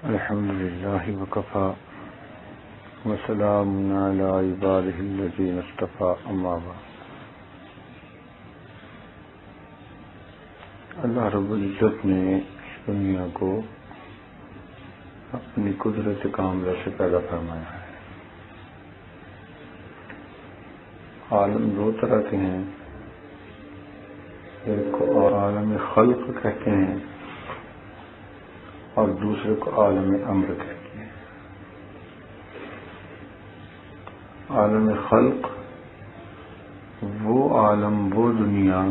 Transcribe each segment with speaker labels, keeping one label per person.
Speaker 1: الحمد لله وكفى وسلام على عباده الذين اصطفى اما بعد. اللہ رب العزت نے اس دنیا کو اپنی قدرت کاملہ سے پیدا فرمایا ہے. عالم دو طرح کے ہیں، ایک کو عالم خلق کہتے ہیں اور دوسرے کو عالم امر کہتے ہیں. عالم خلق وہ عالم، وہ دنیا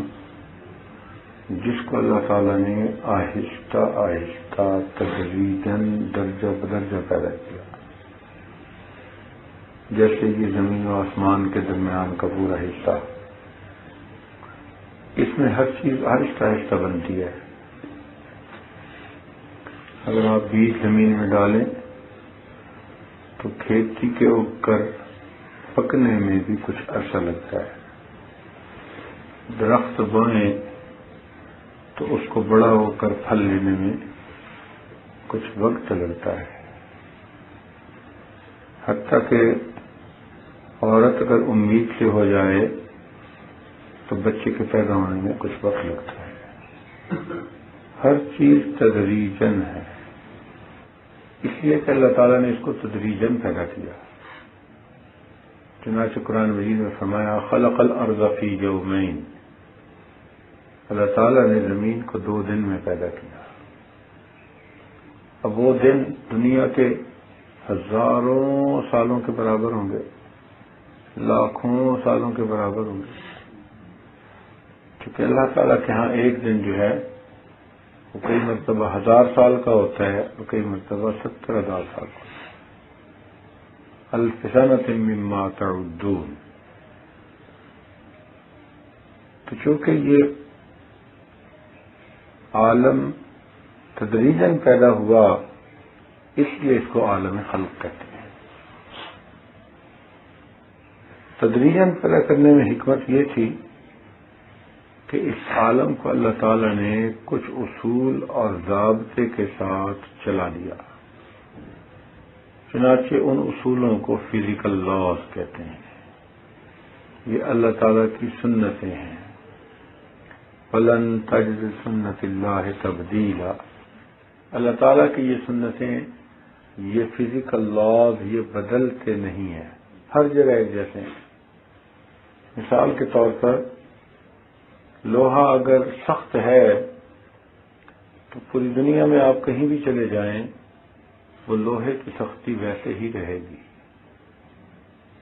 Speaker 1: جس کو اللہ تعالیٰ نے آہستہ آہستہ تدریجاً درجہ بدرجہ پیدا کیا، جیسے یہ زمین و آسمان کے درمیان کا پورا حصہ. اس میں ہر چیز آہستہ آہستہ بنتی ہے. اگر آپ بیج زمین میں ڈالیں تو کھیتی کے اگ کر پکنے میں بھی کچھ عرصہ لگتا ہے. درخت بوئیں تو اس کو بڑا ہو کر پھل لینے میں کچھ وقت لگتا ہے. حتیٰ کہ عورت اگر امید سے ہو جائے تو بچے کے پیدا ہونے میں کچھ وقت لگتا ہے. ہر چیز تدریجاً ہے، اس لیے کہ اللہ تعالیٰ نے اس کو تدریجاً پیدا کیا. چنانچہ قرآن مجید میں فرمایا خلق الارض فی یومین، اللہ تعالیٰ نے زمین کو 2 دن میں پیدا کیا. اب وہ دن دنیا کے ہزاروں سالوں کے برابر ہوں گے، لاکھوں سالوں کے برابر ہوں گے، کیونکہ اللہ تعالیٰ کے ہاں ایک دن جو ہے وہ کئی مرتبہ 1000 سال کا ہوتا ہے اور کئی مرتبہ 70,000 سال کا. الف سنۃ مما تعدون. تو چونکہ یہ عالم تدریجاً پیدا ہوا اس لیے اس کو عالم خلق کہتے ہیں. تدریجاً پیدا کرنے میں حکمت یہ تھی کہ اس عالم کو اللہ تعالیٰ نے کچھ اصول اور ضابطے کے ساتھ چلا دیا. چنانچہ ان اصولوں کو فزیکل لاز کہتے ہیں. یہ اللہ تعالیٰ کی سنتیں ہیں. فَلَن تَجِدَ سُنَّتِ اللَّهِ تَبْدِيلًا. اللہ تعالیٰ کی یہ سنتیں، یہ فزیکل لاز، یہ بدلتے نہیں ہیں، ہر جگہ ایک جیسے ہیں. مثال کے طور پر لوہا اگر سخت ہے تو پوری دنیا میں آپ کہیں بھی چلے جائیں وہ لوہے کی سختی ویسے ہی رہے گی.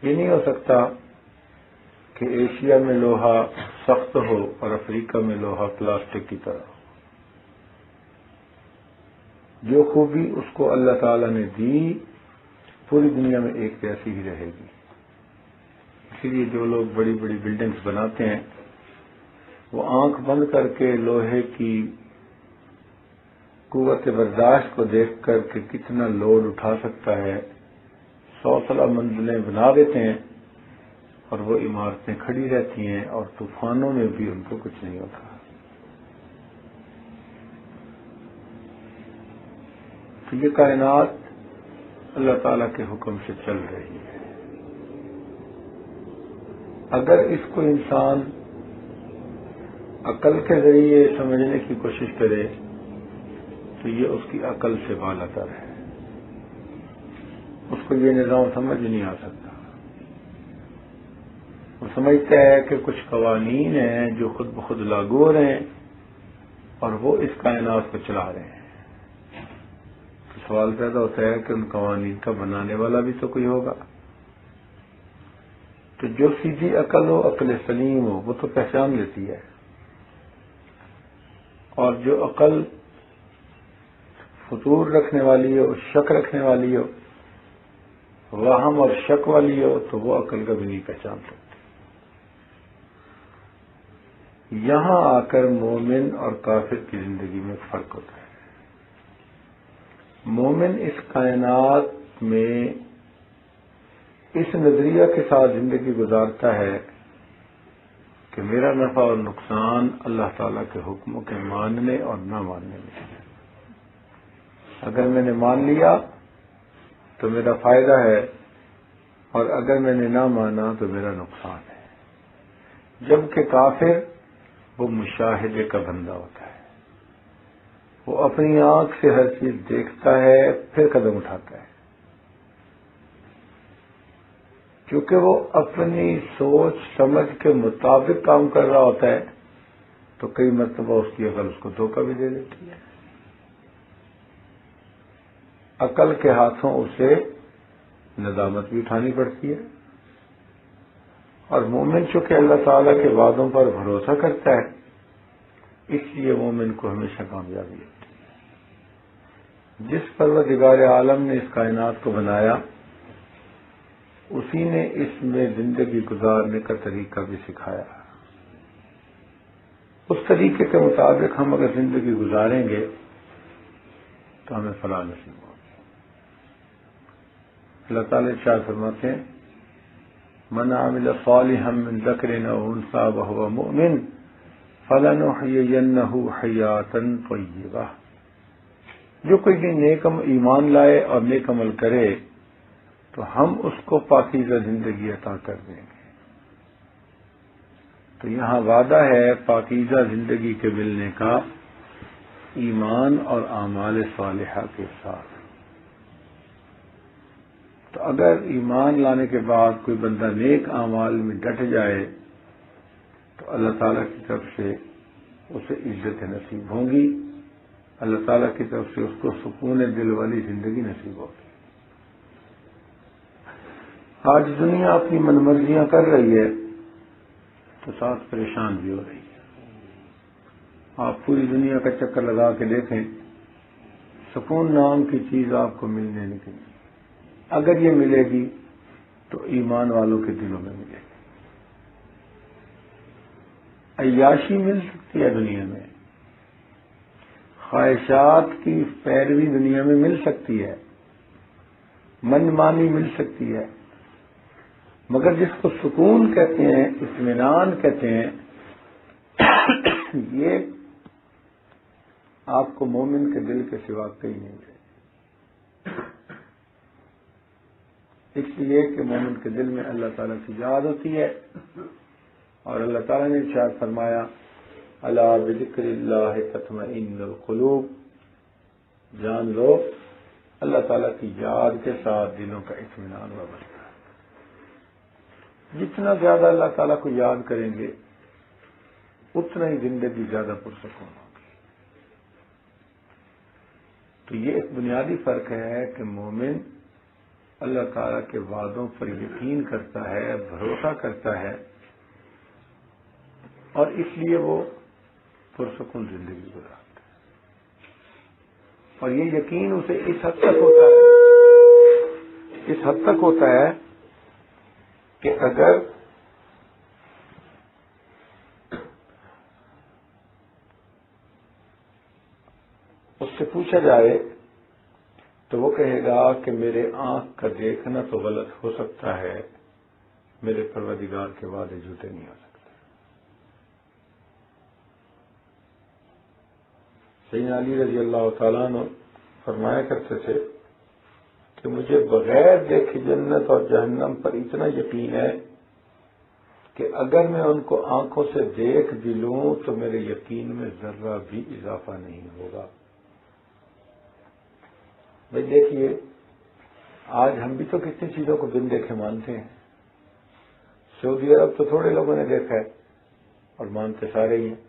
Speaker 1: یہ نہیں ہو سکتا کہ ایشیا میں لوہا سخت ہو اور افریقہ میں لوہا پلاسٹک کی طرح ہو. جو خوبی اس کو اللہ تعالیٰ نے دی پوری دنیا میں ایک جیسی ہی رہے گی. اسی لیے جو لوگ بڑی بڑی بلڈنگز بناتے ہیں وہ آنکھ بند کر کے لوہے کی قوت برداشت کو دیکھ کر کہ کتنا لوڈ اٹھا سکتا ہے 100 منزلیں بنا دیتے ہیں اور وہ عمارتیں کھڑی رہتی ہیں اور طوفانوں میں بھی ان کو کچھ نہیں ہوتا. تو یہ کائنات اللہ تعالیٰ کے حکم سے چل رہی ہے. اگر اس کو انسان عقل کے ذریعے سمجھنے کی کوشش کرے تو یہ اس کی عقل سے بالا تر ہے. اس کو یہ نظام سمجھ نہیں آ سکتا. وہ سمجھتا ہے کہ کچھ قوانین ہیں جو خود بخود لاگو ہو رہے ہیں اور وہ اس کائنات کو چلا رہے ہیں. تو سوال پیدا ہوتا ہے کہ ان قوانین کا بنانے والا بھی تو کوئی ہوگا. تو جو سیدھی عقل ہو، عقل سلیم ہو، وہ تو پہچان لیتی ہے. اور جو عقل فطور رکھنے والی ہو، شک رکھنے والی ہو، وہم اور شک والی ہو، تو وہ عقل کبھی نہیں پہچان سکتی. یہاں آ کر مومن اور کافر کی زندگی میں فرق ہوتا ہے. مومن اس کائنات میں اس نظریہ کے ساتھ زندگی گزارتا ہے کہ میرا نفع اور نقصان اللہ تعالیٰ کے حکموں کے ماننے اور نہ ماننے میں ہے. اگر میں نے مان لیا تو میرا فائدہ ہے، اور اگر میں نے نہ مانا تو میرا نقصان ہے۔ جبکہ کافر وہ مشاہدے کا بندہ ہوتا ہے، وہ اپنی آنکھ سے ہر چیز دیکھتا ہے پھر قدم اٹھاتا ہے، کیونکہ وہ اپنی سوچ سمجھ کے مطابق کام کر رہا ہوتا ہے، تو کئی مرتبہ اس کی عقل اس کو دھوکہ بھی دے دیتی ہے۔ عقل کے ہاتھوں اسے ندامت بھی اٹھانی پڑتی ہے، اور مومن چونکہ اللہ تعالیٰ کے وعدوں پر بھروسہ کرتا ہے، اس لیے مومن کو ہمیشہ کامیابی ہوتی ہے۔ جس پروردگار عالم نے اس کائنات کو بنایا، اسی نے اس میں زندگی گزارنے کا طریقہ بھی سکھایا۔ اس طریقے کے مطابق ہم اگر زندگی گزاریں گے تو ہمیں فلاح نصیب ہوگی۔ اللہ تعالیٰ ارشاد فرماتے ہیں، من عمل صالحا من ذکر او انثى وهو مؤمن فلنحيينه حیاة طیبہ۔ جو کوئی بھی نیک ایمان لائے اور نیک عمل کرے تو ہم اس کو پاکیزہ زندگی عطا کر دیں گے۔ تو یہاں وعدہ ہے پاکیزہ زندگی کے ملنے کا ایمان اور اعمال صالحہ کے ساتھ۔ تو اگر ایمان لانے کے بعد کوئی بندہ نیک اعمال میں ڈٹ جائے تو اللہ تعالیٰ کی طرف سے اسے عزت نصیب ہوں گی، اللہ تعالیٰ کی طرف سے اس کو سکون دل والی زندگی نصیب ہوگی۔ آج دنیا اپنی من مرضیاں کر رہی ہے تو ساتھ پریشان بھی ہو رہی ہے۔ آپ پوری دنیا کا چکر لگا کے دیکھیں، سکون نام کی چیز آپ کو ملنے نہیں گی۔ اگر یہ ملے گی تو ایمان والوں کے دلوں میں ملے گی۔ عیاشی مل سکتی ہے دنیا میں، خواہشات کی پیروی دنیا میں مل سکتی ہے، من مانی مل سکتی ہے، مگر جس کو سکون کہتے ہیں، اطمینان کہتے ہیں، یہ آپ کو مومن کے دل کے سوا کہیں نہیں ملے۔ اس لیے کہ مومن کے دل میں اللہ تعالیٰ کی یاد ہوتی ہے، اور اللہ تعالیٰ نے ارشاد فرمایا، الا بذکر اللہ تطمئن القلوب، جان لو اللہ تعالیٰ کی یاد کے ساتھ دلوں کا اطمینان وابستہ ہے۔ جتنا زیادہ اللہ تعالیٰ کو یاد کریں گے اتنا ہی زندگی زیادہ پرسکون ہوگی۔ تو یہ ایک بنیادی فرق ہے کہ مومن اللہ تعالیٰ کے وعدوں پر یقین کرتا ہے، بھروسہ کرتا ہے، اور اس لیے وہ پرسکون زندگی گزارتا ہے۔ اور یہ یقین اسے اس حد تک ہوتا ہے کہ اگر اس سے پوچھا جائے تو وہ کہے گا کہ میرے آنکھ کا دیکھنا تو غلط ہو سکتا ہے، میرے پروردگار کے وعدے جھوٹے نہیں ہو سکتے۔ سیدنا علی رضی اللہ تعالیٰ عنہ فرمایا کرتے تھے کہ مجھے بغیر دیکھے جنت اور جہنم پر اتنا یقین ہے کہ اگر میں ان کو آنکھوں سے دیکھ بھی لوں تو میرے یقین میں ذرہ بھی اضافہ نہیں ہوگا۔ بھائی دیکھیے، آج ہم بھی تو کتنی چیزوں کو بن دیکھے مانتے ہیں۔ سعودی عرب تو تھوڑے لوگوں نے دیکھا ہے اور مانتے سارے ہی ہیں۔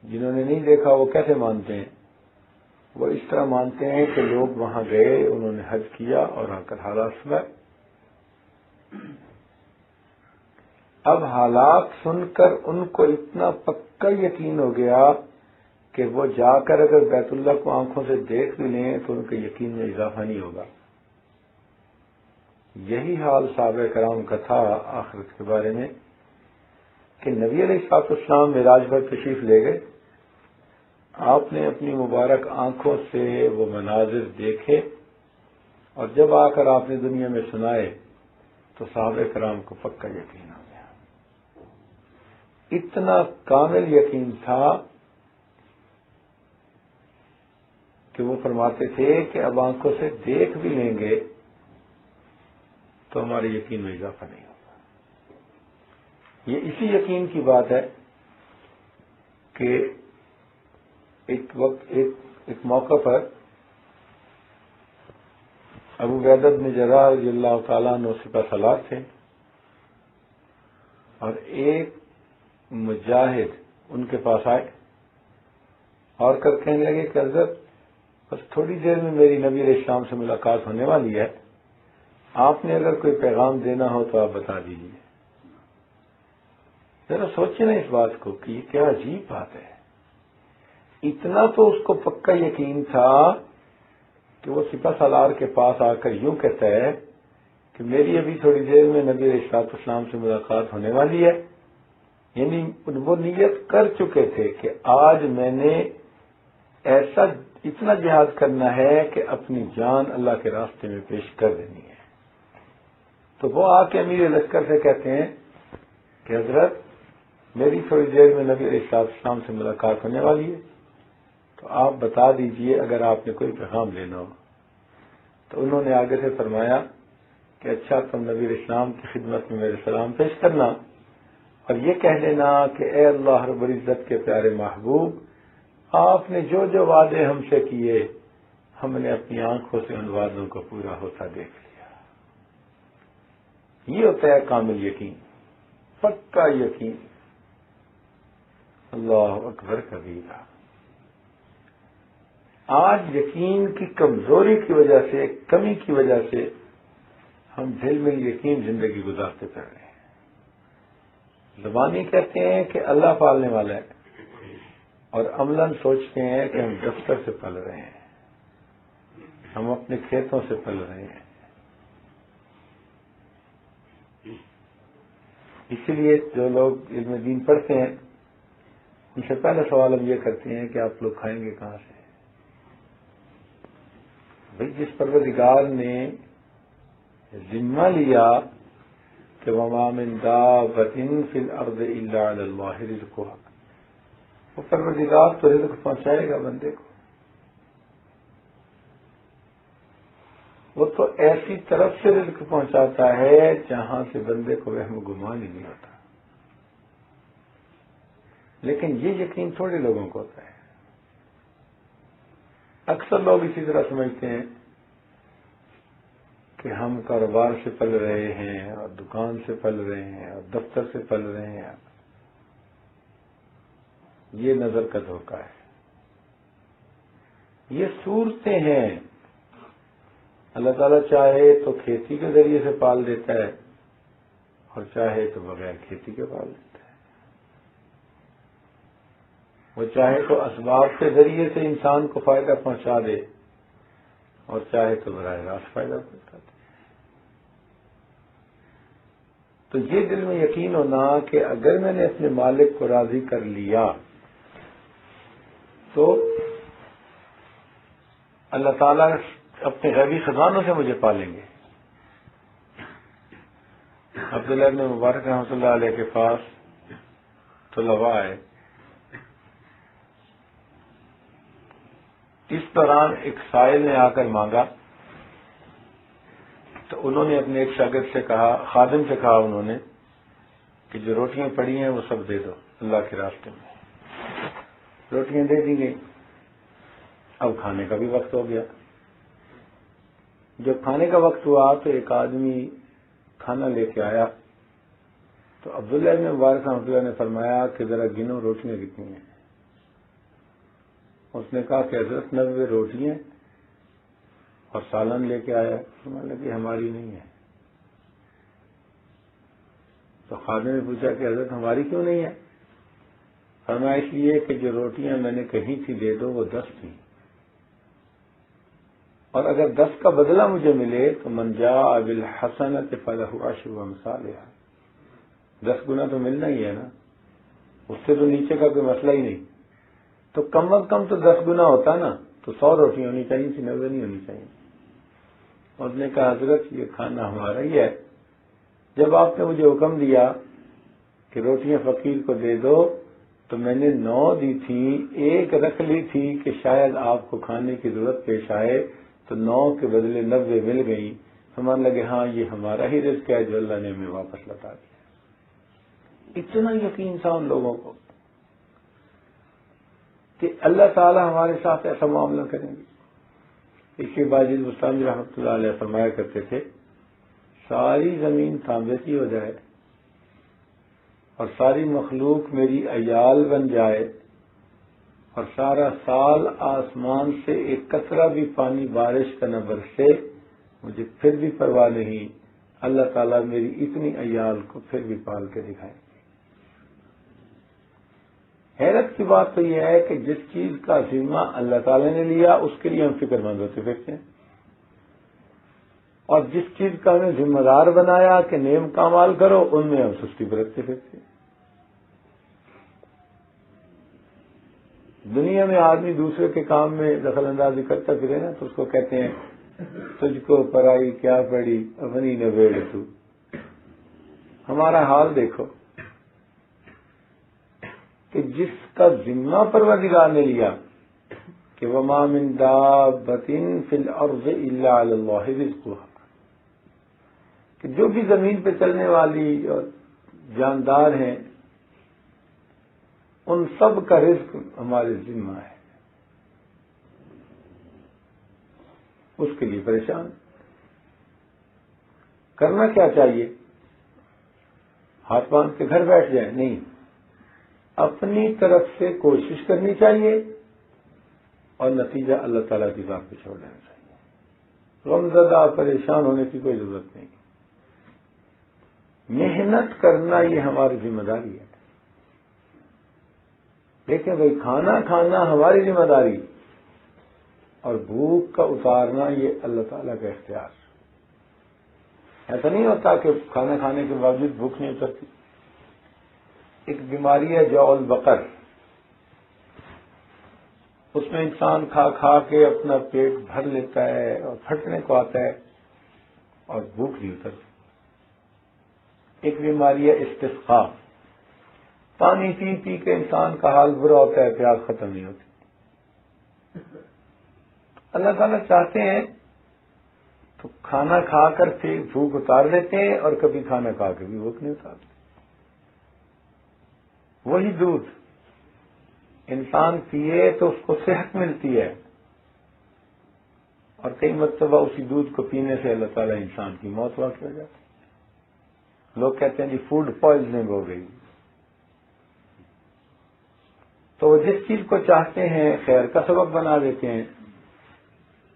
Speaker 1: جنہوں نے نہیں دیکھا وہ کیسے مانتے ہیں؟ وہ اس طرح مانتے ہیں کہ لوگ وہاں گئے، انہوں نے حج کیا اور آ کر حالات سنائے۔ اب حالات سن کر ان کو اتنا پکا یقین ہو گیا کہ وہ جا کر اگر بیت اللہ کو آنکھوں سے دیکھ بھی لیں تو ان کے یقین میں اضافہ نہیں ہوگا۔ یہی حال صحابہ کرام کا تھا آخرت کے بارے میں کہ نبی علیہ السلام معراج پر تشریف لے گئے، آپ نے اپنی مبارک آنکھوں سے وہ مناظر دیکھے، اور جب آ کر آپ نے دنیا میں سنائے تو صحابہ کرام کو پکا یقین ہو گیا۔ اتنا کامل یقین تھا کہ وہ فرماتے تھے کہ اب آنکھوں سے دیکھ بھی لیں گے تو ہمارے یقین میں اضافہ نہیں ہوگا. یہ اسی یقین کی بات ہے کہ ایک موقع پر ابو عبیدہ بن جراح رضی اللہ تعالیٰ عنہ سپہ سالار تھے اور ایک مجاہد ان کے پاس آئے اور کر کہنے لگے کہ حضرت بس تھوڑی دیر میں میری نبی علیہ السلام سے ملاقات ہونے والی ہے، آپ نے اگر کوئی پیغام دینا ہو تو آپ بتا دیجیے. ذرا سوچیں نا اس بات کو کہ یہ کیا عجیب بات ہے. اتنا تو اس کو پکا یقین تھا کہ وہ سپہ سالار کے پاس آ کر یوں کہتا ہے کہ میری ابھی تھوڑی دیر میں نبی علیہ السلام سے ملاقات ہونے والی ہے. یعنی وہ نیت کر چکے تھے کہ آج میں نے ایسا اتنا جہاد کرنا ہے کہ اپنی جان اللہ کے راستے میں پیش کر دینی ہے. تو وہ آ کے امیر لشکر سے کہتے ہیں کہ حضرت میری تھوڑی دیر میں نبی علیہ السلام سے ملاقات ہونے والی ہے، تو آپ بتا دیجئے اگر آپ نے کوئی پیغام لینا ہو. تو انہوں نے آگے سے فرمایا کہ اچھا تم نبی علیہ السلام کی خدمت میں میرے سلام پیش کرنا اور یہ کہہ دینا کہ اے اللہ رب العزت کے پیارے محبوب، آپ نے جو جو وعدے ہم سے کیے ہم نے اپنی آنکھوں سے ان وعدوں کو پورا ہوتا دیکھ لیا. یہ ہوتا ہے کامل یقین، پکا یقین. اللہ اکبر کبیرہ. آج یقین کی کمزوری کی وجہ سے، کمی کی وجہ سے ہم ڈھل مل یقین زندگی گزارتے پھر رہے ہیں. زبانی کہتے ہیں کہ اللہ پالنے والا ہے اور عملاً سوچتے ہیں کہ ہم دفتر سے پل رہے ہیں، ہم اپنے کھیتوں سے پل رہے ہیں. اسی لیے جو لوگ علم دین پڑھتے ہیں ان سے پہلا سوال ہم یہ کرتے ہیں کہ آپ لوگ کھائیں گے کہاں سے؟ بھئی جس پروردگار نے ذمہ لیا کہ وَمَا مِن دَابَّةٍ فِي الْأَرْضِ إِلَّا عَلَى اللَّهِ رِزْقُهَا، وہ پروردگار تو رزق پہنچائے گا بندے کو. وہ تو ایسی طرف سے رزق پہنچاتا ہے جہاں سے بندے کو وہم گمان ہی نہیں ہوتا. لیکن یہ یقین تھوڑے لوگوں کو ہوتا ہے. اکثر لوگ اسی طرح سمجھتے ہیں کہ ہم کاروبار سے پل رہے ہیں اور دکان سے پل رہے ہیں اور دفتر سے پل رہے ہیں. یہ نظر کا دھوکہ ہے. یہ صورتیں ہیں. اللہ تعالیٰ چاہے تو کھیتی کے ذریعے سے پال دیتا ہے اور چاہے تو بغیر کھیتی کے پال دیتا ہے. وہ چاہے تو اسباب کے ذریعے سے انسان کو فائدہ پہنچا دے اور چاہے تو براہ راست فائدہ پہنچا دے. تو یہ دل میں یقین ہونا کہ اگر میں نے اپنے مالک کو راضی کر لیا تو اللہ تعالیٰ اپنے غیبی خزانوں سے مجھے پالیں گے. عبداللہ ابن مبارک رحمۃ اللہ علیہ کے پاس طلباء آئے. اس دوران ایک سائل نے آ کر مانگا تو انہوں نے اپنے ایک شاگرد سے کہا، خادم سے کہا انہوں نے کہ جو روٹیاں پڑی ہیں وہ سب دے دو اللہ کے راستے میں. روٹیاں دے دی گئی. اب کھانے کا بھی وقت ہو گیا. جب کھانے کا وقت ہوا تو ایک آدمی کھانا لے کے آیا تو عبداللہ ابن مبارک رحمۃ اللہ نے فرمایا کہ ذرا گنو روٹیاں کتنی ہیں. اس نے کہا کہ حضرت 90 روٹیاں اور سالن لے کے آیا. فرمانے لگی ہماری نہیں ہے. تو خادم نے پوچھا کہ حضرت ہماری کیوں نہیں ہے؟ فرمایا اس لیے کہ جو روٹیاں میں نے کہیں تھی دے دو وہ 10 تھیں اور اگر 10 کا بدلہ مجھے ملے تو من جاء بالحسنۃ فلہ عشر امثالها. 10 گنا تو ملنا ہی ہے نا، اس سے تو نیچے کا کوئی مسئلہ ہی نہیں. تو کم از کم تو 10 گنا ہوتا نا، تو 100 روٹیاں ہونی چاہیے تھی، 90 نہیں ہونی چاہیے. اس نے کہا حضرت یہ کھانا ہمارا ہی ہے. جب آپ نے مجھے حکم دیا کہ روٹیاں فقیر کو دے دو تو میں نے 9 دی تھی، ایک رکھ لی تھی کہ شاید آپ کو کھانے کی ضرورت پیش آئے، تو 9 کے بدلے 90 مل گئی. سمجھ لگے ہاں یہ ہمارا ہی رزق ہے جو اللہ نے ہمیں واپس لوٹا دیا. اتنا یقین تھا ان لوگوں کو کہ اللہ تعالی ہمارے ساتھ ایسا معاملہ کریں گے. اس کے بعد مستعمل رحمۃ اللہ علیہ فرمایا کرتے تھے ساری زمین تانبے کی ہو جائے اور ساری مخلوق میری عیال بن جائے اور سارا سال آسمان سے ایک قطرہ بھی پانی بارش کا نہ برسے، مجھے پھر بھی پرواہ نہیں، اللہ تعالیٰ میری اتنی عیال کو پھر بھی پال کے دکھائیں گے. حیرت کی بات تو یہ ہے کہ جس چیز کا ذمہ اللہ تعالیٰ نے لیا اس کے لیے ہم فکر مند ہوتے پھرتے ہیں، اور جس چیز کا ہمیں ذمہ دار بنایا کہ نیک اعمال کرو ان میں ہم سستی برتتے پھرتے ہیں. دنیا میں آدمی دوسرے کے کام میں دخل اندازی کرتا پھرے نا تو اس کو کہتے ہیں تجھ کو پرائی کیا پڑی اپنی نبیڑ تو. ہمارا حال دیکھو کہ جس کا ذمہ پروردگار نے لیا کہ وَمَا مِن دَابَّةٍ فِي الْأَرْضِ إِلَّا عَلَى اللَّهِ رِزْقُهَا، کہ جو بھی زمین پہ چلنے والی اور جاندار ہیں ان سب کا رزق ہمارے ذمہ ہے. اس کے لیے پریشان کرنا کیا چاہیے؟ ہاتھ باندھ کے گھر بیٹھ جائیں؟ نہیں، اپنی طرف سے کوشش کرنی چاہیے اور نتیجہ اللہ تعالیٰ کی ذات پہ چھوڑ دینا چاہیے. غمزدہ پریشان ہونے کی کوئی ضرورت نہیں. محنت کرنا یہ ہماری ذمہ داری ہے. دیکھیں بھائی، کھانا کھانا ہماری ذمہ داری اور بھوک کا اتارنا یہ اللہ تعالیٰ کا اختیار. ایسا نہیں ہوتا کہ کھانا کھانے کے باوجود بھوک نہیں اترتی. ایک بیماری ہے جو البقر، اس میں انسان کھا کھا کے اپنا پیٹ بھر لیتا ہے اور پھٹنے کو آتا ہے اور بھوک نہیں اترتی. ایک بیماری ہے استسقاء، پانی پی پی کے انسان کا حال برا ہوتا ہے، پیاس ختم نہیں ہوتی. اللہ تعالیٰ چاہتے ہیں تو کھانا کھا کر پھر بھوک اتار دیتے ہیں اور کبھی کھانا کھا کے بھی بھوک نہیں اتارتے. وہی دودھ انسان پیے تو اس کو صحت ملتی ہے، اور کئی مرتبہ اسی دودھ کو پینے سے اللہ تعالیٰ انسان کی موت واقع ہو جاتی ہے. لوگ کہتے ہیں جی فوڈ پوائزننگ ہو گئی. تو وہ جس چیز کو چاہتے ہیں خیر کا سبب بنا دیتے ہیں،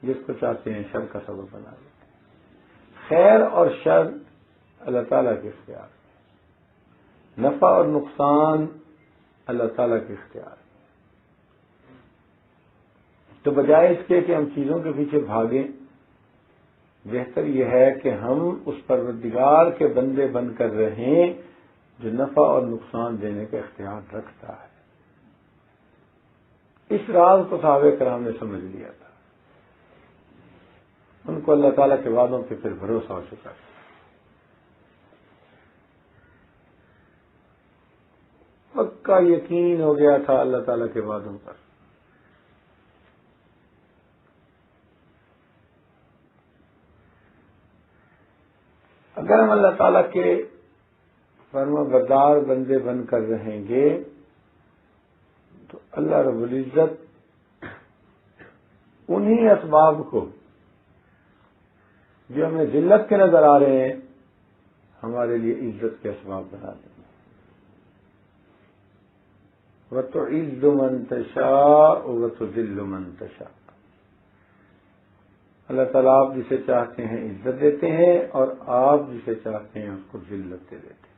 Speaker 1: جس کو چاہتے ہیں شر کا سبب بنا دیتے ہیں. خیر اور شر اللہ تعالیٰ کے اختیار، نفع اور نقصان اللہ تعالیٰ کے اختیار. تو بجائے اس کے کہ ہم چیزوں کے پیچھے بھاگیں، بہتر یہ ہے کہ ہم اس پروردگار کے بندے بن کر رہیں جو نفع اور نقصان دینے کا اختیار رکھتا ہے. اس راز کو صحابہ کرام نے سمجھ لیا تھا. ان کو اللہ تعالیٰ کے وعدوں پہ پھر بھروسہ ہو چکا تھا. پکا یقین ہو گیا تھا اللہ تعالیٰ کے وعدوں پر. اگر ہم اللہ تعالیٰ کے فرما بردار بندے بن کر رہیں گے تو اللہ رب العزت انہی اسباب کو جو ہمیں ذلت کے نظر آ رہے ہیں ہمارے لیے عزت کے اسباب بنا دیں گے. وَتُعِزُّ مَن تَشَاءُ وَتُذِلُّ مَن تَشَاءُ. اللہ تعالیٰ آپ جسے چاہتے ہیں عزت دیتے ہیں اور آپ جسے چاہتے ہیں اس کو ذلت دے دیتے ہیں.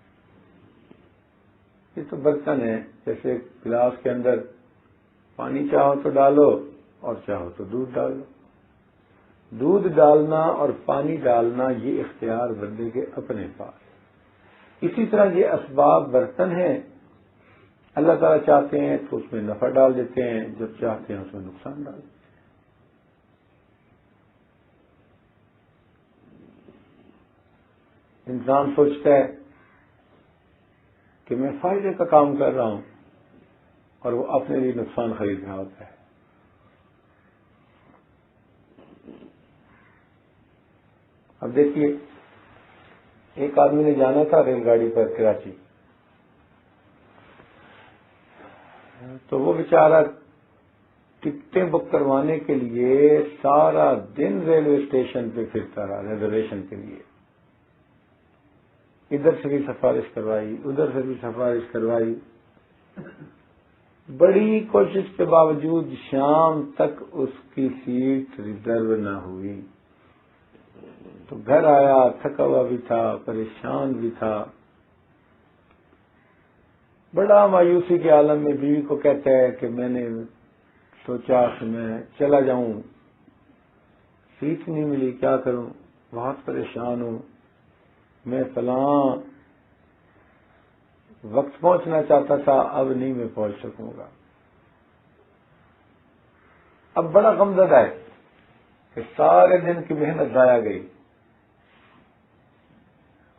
Speaker 1: یہ تو برتن ہے، جیسے گلاس کے اندر پانی چاہو تو ڈالو اور چاہو تو دودھ ڈالو. دودھ ڈالنا اور پانی ڈالنا یہ اختیار بندے کے اپنے پاس. اسی طرح یہ اسباب برتن ہیں، اللہ تعالیٰ چاہتے ہیں تو اس میں نفع ڈال دیتے ہیں، جب چاہتے ہیں اس میں نقصان ڈال دیتے ہیں. انسان سوچتا ہے کہ میں فائدے کا کام کر رہا ہوں، اور وہ اپنے لیے نقصان خرید رہا ہوتا ہے. اب دیکھیے، ایک آدمی نے جانا تھا ریل گاڑی پر کراچی، تو وہ بیچارہ ٹکٹیں بک کروانے کے لیے سارا دن ریلوے اسٹیشن پہ پھرتا رہا ریزرویشن کے لیے. ادھر سے بھی سفارش کروائی، ادھر سے بھی سفارش کروائی، بڑی کوشش کے باوجود شام تک اس کی سیٹ ریزرو نہ ہوئی. تو گھر آیا، تھکا ہوا بھی تھا، پریشان بھی تھا، بڑا مایوسی کے عالم میں بیوی کو کہتا ہے کہ میں نے سوچا کہ میں چلا جاؤں، سیٹ نہیں ملی، کیا کروں، بہت پریشان ہوں، میں فلاں وقت پہنچنا چاہتا تھا، اب نہیں میں پہنچ سکوں گا. اب بڑا غمزدہ ہے کہ سارے دن کی محنت ضائع گئی،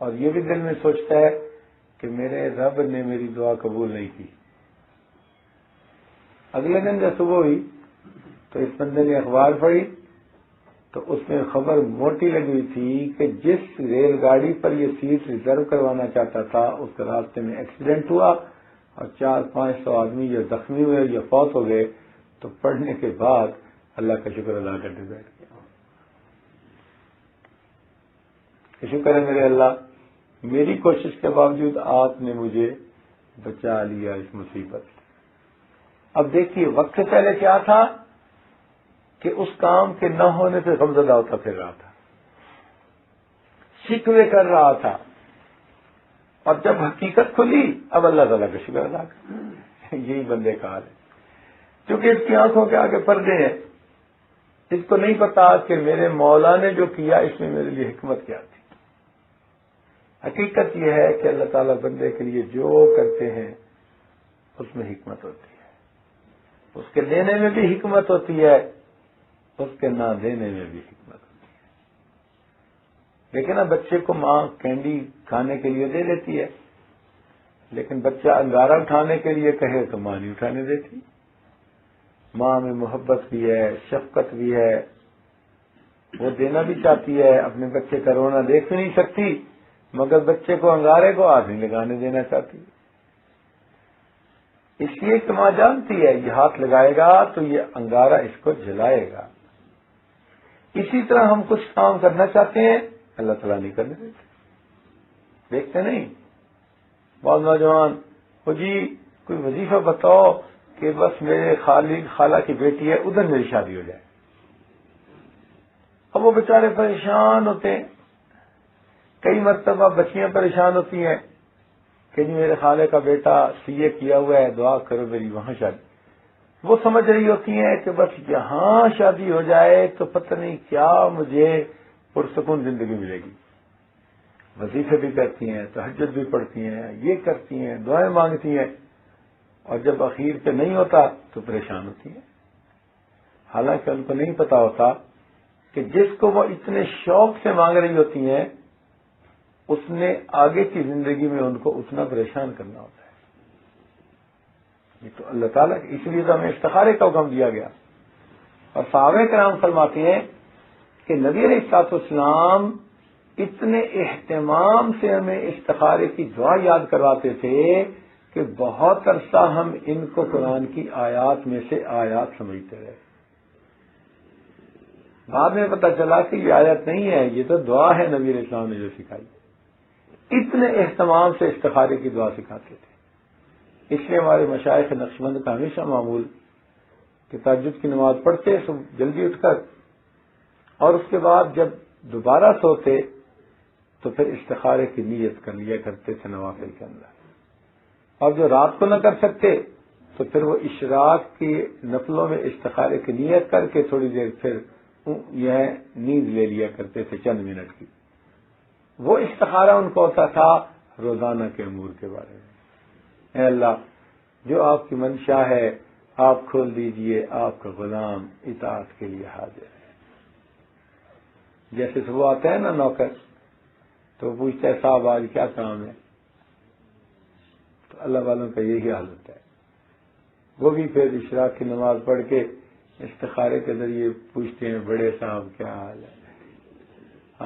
Speaker 1: اور یہ بھی دل میں سوچتا ہے کہ میرے رب نے میری دعا قبول نہیں کی. اگلے دن جب صبح ہوئی تو اس بندے نے اخبار پڑھی تو اس میں خبر موٹی لگی ہوئی تھی کہ جس ریل گاڑی پر یہ سیٹ ریزرو کروانا چاہتا تھا اس کے راستے میں ایکسیڈنٹ ہوا اور 400-500 آدمی یا زخمی ہوئے یا فوت ہو گئے. تو پڑھنے کے بعد اللہ کا شکر ادا کرتے بیٹھ گیا کہ شکر ہے میرے اللہ، میری کوشش کے باوجود آپ نے مجھے بچا لیا اس مصیبت سے. اب دیکھیے، وقت سے پہلے کیا تھا کہ اس کام کے نہ ہونے سے غمزدہ ہوتا پھر رہا تھا، شکوے کر رہا تھا، اور جب حقیقت کھلی اب اللہ تعالیٰ کا شکر ادا کر. یہی بندے کا حال ہے، کیونکہ اس کی آنکھوں کے آگے پردے ہیں. اس کو نہیں پتا کہ میرے مولا نے جو کیا اس میں میرے لیے حکمت کیا تھی. حقیقت یہ ہے کہ اللہ تعالیٰ بندے کے لیے جو کرتے ہیں اس میں حکمت ہوتی ہے، اس کے دینے میں بھی حکمت ہوتی ہے، اس کے نہ دینے میں بھی حکمت ہوتی ہے. لیکن اب بچے کو ماں کینڈی کھانے کے لیے دے دیتی ہے، لیکن بچہ انگارہ اٹھانے کے لیے کہے تو ماں نہیں اٹھانے دیتی. ماں میں محبت بھی ہے، شفقت بھی ہے، وہ دینا بھی چاہتی ہے، اپنے بچے کا رونا دیکھ بھی نہیں سکتی، مگر بچے کو انگارے کو ہاتھ نہیں لگانے دینا چاہتی. اس لیے کہ ماں جانتی ہے یہ ہاتھ لگائے گا تو یہ انگارہ اس کو جلائے گا. اسی طرح ہم کچھ کام کرنا چاہتے ہیں، اللہ تعالیٰ نہیں کرنے دیتے. دیکھتے نہیں بعض نوجوان، وہ جی کوئی وظیفہ بتاؤ کہ بس میرے خالہ کی بیٹی ہے ادھر میری شادی ہو جائے. اب وہ بیچارے پریشان ہوتے ہیں. کئی مرتبہ بچیاں پریشان ہوتی ہیں کہ جی میرے خالے کا بیٹا سی اے کیا ہوا ہے، دعا کرو میری وہاں شادی. وہ سمجھ رہی ہوتی ہیں کہ بس یہاں شادی ہو جائے تو پتہ نہیں کیا مجھے پرسکون زندگی ملے گی. وظیفے بھی کرتی ہیں، تہجد بھی پڑھتی ہیں، یہ کرتی ہیں، دعائیں مانگتی ہیں، اور جب اخیر پہ نہیں ہوتا تو پریشان ہوتی ہیں. حالانکہ ان کو نہیں پتا ہوتا کہ جس کو وہ اتنے شوق سے مانگ رہی ہوتی ہیں اس نے آگے کی زندگی میں ان کو اتنا پریشان کرنا ہوتا ہے. یہ تو اللہ تعالیٰ، اس لیے تو ہمیں استخارے کا حکم دیا گیا. اور صحابہ کرام فرماتے ہیں کہ نبی علیہ الصلوۃ والسلام اتنے اہتمام سے ہمیں استخارے کی دعا یاد کرواتے تھے کہ بہت عرصہ ہم ان کو قرآن کی آیات میں سے آیات سمجھتے رہے. بعد میں پتہ چلا کہ یہ آیت نہیں ہے، یہ تو دعا ہے نبی علیہ السلام نے جو سکھائی. اتنے اہتمام سے استخارے کی دعا سکھاتے تھے. اس لیے ہمارے مشائخ نقشبند کا ہمیشہ معمول کہ تہجد کی نماز پڑھتے جلدی اٹھ کر، اور اس کے بعد جب دوبارہ سوتے تو پھر استخارے کی نیت کر لیا کرتے تھے نوافل کے اندر. اور جو رات کو نہ کر سکتے تو پھر وہ اشراق کی نفلوں میں استخارے کی نیت کر کے تھوڑی دیر پھر یہ نیند لے لیا کرتے تھے چند منٹ کی. وہ استخارہ ان کو ہوتا تھا روزانہ کے امور کے بارے میں. اے اللہ، جو آپ کی منشا ہے آپ کھول دیجئے، آپ کا غلام اطاعت کے لیے حاضر ہے. جیسے صبح آتے ہیں نا نوکر تو پوچھتا ہے صاحب آج کیا کام ہے، تو اللہ والوں کا یہی حال ہوتا ہے. وہ بھی پھر اشراق کی نماز پڑھ کے استخارے کے ذریعے پوچھتے ہیں بڑے صاحب کیا حال ہے،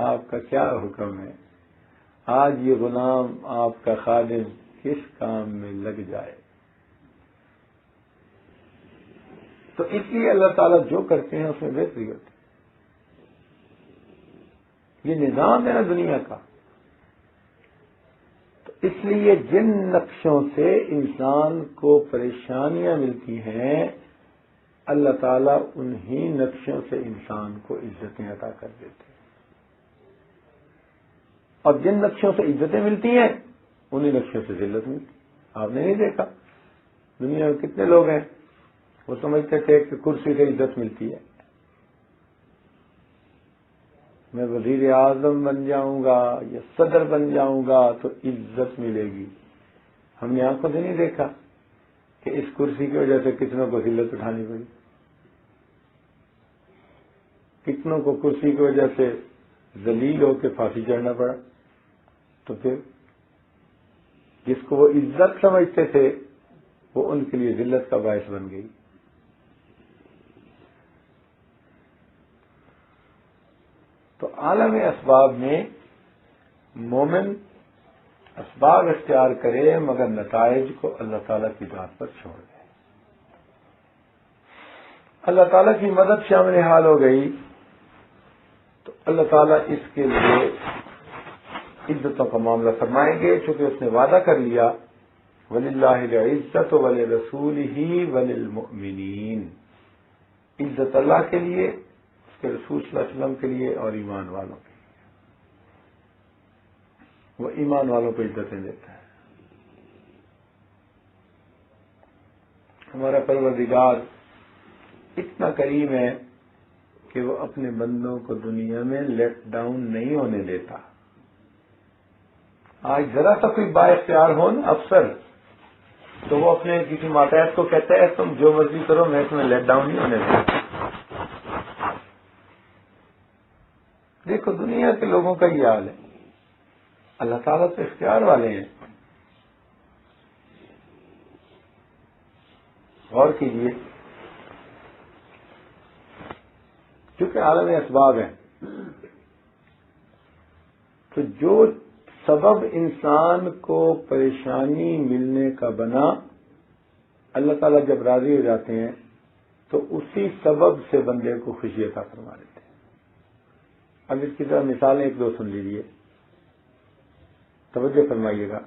Speaker 1: آپ کا کیا حکم ہے، آج یہ غلام آپ کا خادم کس کام میں لگ جائے۔ تو اس لیے اللہ تعالیٰ جو کرتے ہیں اس میں بہتری ہوتی ہے۔ یہ نظام ہے نا دنیا کا، تو اس لیے جن نقشوں سے انسان کو پریشانیاں ملتی ہیں اللہ تعالیٰ انہی نقشوں سے انسان کو عزتیں عطا کر دیتے ہیں، اور جن نقشوں سے عزتیں ملتی ہیں انہی نقشوں سے ذلت ملتی ہے۔ آپ نے نہیں دیکھا دنیا میں کتنے لوگ ہیں وہ سمجھتے تھے کہ کرسی سے عزت ملتی ہے، میں وزیر اعظم بن جاؤں گا یا صدر بن جاؤں گا تو عزت ملے گی۔ ہم نے آنکھوں سے نہیں دیکھا کہ اس کرسی کی وجہ سے کتنوں کو ذلت اٹھانی پڑی، کتنوں کو کرسی کی وجہ سے ذلیل ہو کے پھانسی چڑھنا پڑا۔ تو پھر جس کو وہ عزت سمجھتے تھے وہ ان کے لیے ذلت کا باعث بن گئی۔ تو عالم اسباب میں مومن اسباب اختیار کرے مگر نتائج کو اللہ تعالیٰ کی ذات پر چھوڑ دے۔ اللہ تعالیٰ کی مدد شامل حال ہو گئی تو اللہ تعالیٰ اس کے لیے عزتوں کا معاملہ فرمائیں گے، چونکہ اس نے وعدہ کر لیا وَلِلَّهِ الْعِزَّةُ وَلِرَسُولِهِ وَلِلْمُؤْمِنِينَ، عزت اللہ کے لیے، اس کے رسول صلی اللہ علیہ وسلم کے لیے اور ایمان والوں کے لیے۔ وہ ایمان والوں کو عزتیں دیتا ہے۔ ہمارا پروردگار اتنا کریم ہے کہ وہ اپنے بندوں کو دنیا میں لیٹ ڈاؤن نہیں ہونے دیتا۔ آج ذرا سا کوئی با اختیار ہو نا افسر تو وہ اپنے کسی ماتحت کو کہتا ہے تم جو مرضی کرو میں تمہیں لیٹ ڈاؤن نہیں ہونے دیتا۔ دیکھو دنیا کے لوگوں کا یہ حال ہے، اللہ تعالیٰ تو اختیار والے ہیں۔ غور کیجیے، کیونکہ عالم اسباب ہے تو جو سبب انسان کو پریشانی ملنے کا بنا اللہ تعالیٰ جب راضی ہو جاتے ہیں تو اسی سبب سے بندے کو خوشی عطا فرما دیتے ہیں۔ اب اس کی طرح مثالیں ایک دو سن لیجیے، توجہ فرمائیے گا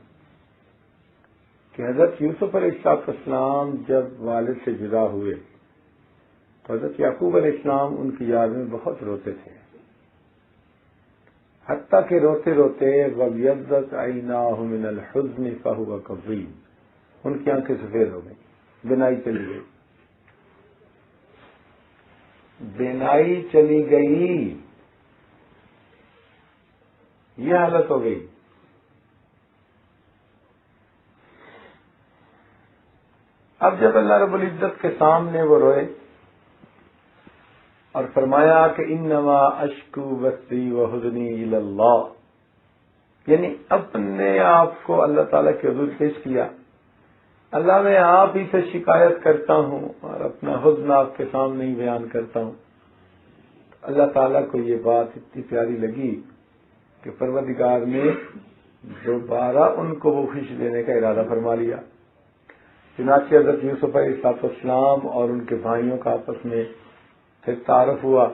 Speaker 1: کہ حضرت یوسف علیہ السلام جب والد سے جدا ہوئے تو حضرت یعقوب علیہ السلام ان کی یاد میں بہت روتے تھے، حتیٰ کہ روتے روتے وَابْيَضَّتْ عَيْنَاهُ مِنَ الْحُزْنِ فَهُوَ كَظِيمٌ، ان کی آنکھیں سفید ہو گئی، بینائی چلی گئی، بینائی چلی گئی، یہ حالت ہو گئی۔ اب جب اللہ رب العزت کے سامنے وہ روئے اور فرمایا کہ انما اشکو بثی وحزنی الی اللہ، یعنی اپنے آپ کو اللہ تعالیٰ کے حضور پیش کیا، اللہ میں آپ ہی سے شکایت کرتا ہوں اور اپنا حزن آپ کے سامنے ہی بیان کرتا ہوں۔ اللہ تعالیٰ کو یہ بات اتنی پیاری لگی کہ پروردگار نے دوبارہ ان کو وہ خوشی دینے کا ارادہ فرما لیا۔ چنانچہ حضرت یوسف علیہ السلام اور ان کے بھائیوں کا آپس میں پھر تعارف ہوا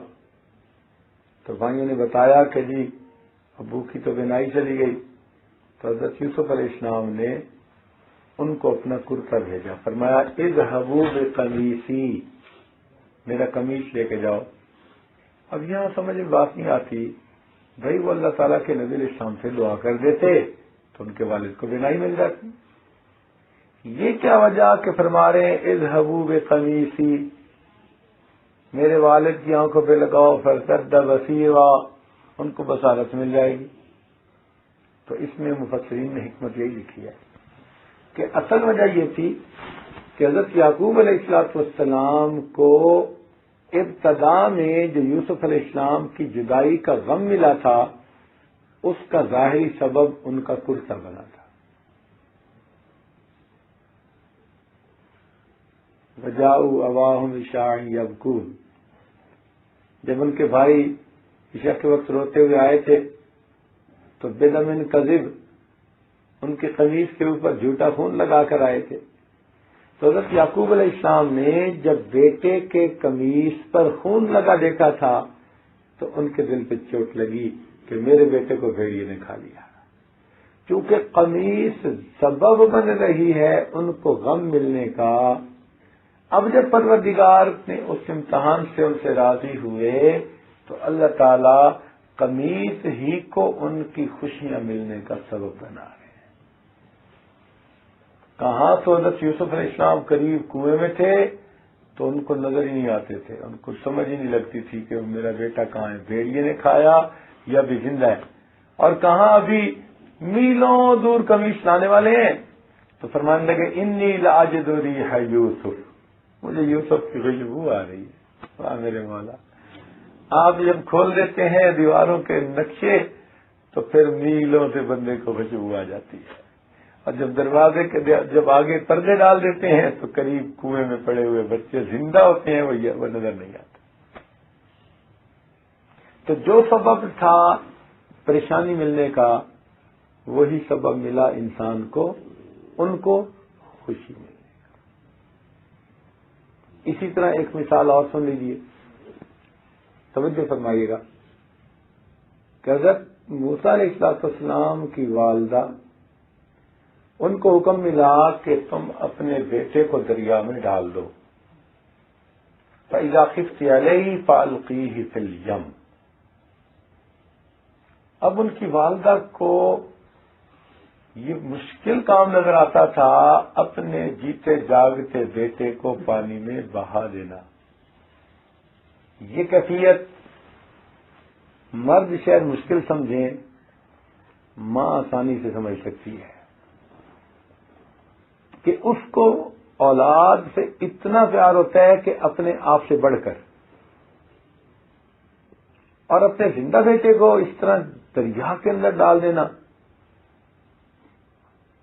Speaker 1: تو بھائیوں نے بتایا کہ جی ابو کی تو بینائی چلی گئی، تو حضرت یوسف علیہ السلام نے ان کو اپنا کرتا بھیجا، فرمایا اذهبوا بقمیصی، میرا قمیص لے کے جاؤ۔ اب یہاں سمجھ میں بات نہیں آتی، بھائی وہ اللہ تعالیٰ کے نبی علیہ السلام سے دعا کر دیتے تو ان کے والد کو بینائی مل جاتی، یہ کیا وجہ کہ فرما رہے ہیں اذهبوا بقمیصی، میرے والد کی آنکھوں پہ لگاؤ فارتد بصیرا، ان کو بصارت مل جائے گی۔ تو اس میں مفسرین نے حکمت یہی لکھی ہے کہ اصل وجہ یہ تھی کہ حضرت یعقوب علیہ السلام کو ابتدا میں جو یوسف علیہ السلام کی جدائی کا غم ملا تھا اس کا ظاہری سبب ان کا کرتا بنا تھا۔ وجاؤ اباہم عشاء یبکون، جب ان کے بھائی عشاء کے وقت روتے ہوئے آئے تھے تو بدم کذب، ان کی قمیص کے اوپر جھوٹا خون لگا کر آئے تھے. تو حضرت یعقوب علیہ السلام نے جب بیٹے کے قمیص پر خون لگا دیکھا تھا تو ان کے دل پہ چوٹ لگی کہ میرے بیٹے کو بھیڑیے نے کھا لیا. چونکہ قمیص سبب بن رہی ہے ان کو غم ملنے کا. اب جب پروردگار نے اس امتحان سے ان سے راضی ہوئے تو اللہ تعالی قمیص ہی کو ان کی خوشیاں ملنے کا سبب بنا رہے ہیں. کہاں تو حضرت یوسف علیہ السلام قریب کنویں میں تھے تو ان کو نظر ہی نہیں آتے تھے، ان کو سمجھ ہی نہیں لگتی تھی کہ میرا بیٹا کہاں ہے، بھیڑیے نے کھایا یا بھی زندہ ہے. اور کہاں ابھی میلوں دور قمیص لانے والے ہیں تو فرمانے لگے انی لاجد ریح یوسف، مجھے یوسف کی خوشبو آ رہی ہے. واہ میرے مولا، آپ جب کھول دیتے ہیں دیواروں کے نقشے تو پھر میلوں سے بندے کو خوشبو آ جاتی ہے، اور جب دروازے کے جب آگے پردے ڈال دیتے ہیں تو قریب کنویں میں پڑے ہوئے بچے زندہ ہوتے ہیں، وہ نظر نہیں آتے. تو جو سبب تھا پریشانی ملنے کا وہی سبب ملا انسان کو، ان کو خوشی ملنے کا. اسی طرح ایک مثال اور سن لیجیے، توجہ فرمائیے گا کہ حضرت موسیٰ علیہ السلام کی والدہ، ان کو حکم ملا کہ تم اپنے بیٹے کو دریا میں ڈال دو. فَإِذَا خِفْتِ عَلَيْهِ فَأَلْقِيهِ فِي الْيَمِّ. اب ان کی والدہ کو یہ مشکل کام نظر آتا تھا اپنے جیتے جاگتے بیٹے کو پانی میں بہا دینا. یہ کیفیت مرد شاید مشکل سمجھیں، ماں آسانی سے سمجھ سکتی ہے کہ اس کو اولاد سے اتنا پیار ہوتا ہے کہ اپنے آپ سے بڑھ کر، اور اپنے زندہ بیٹے کو اس طرح دریا کے اندر ڈال دینا،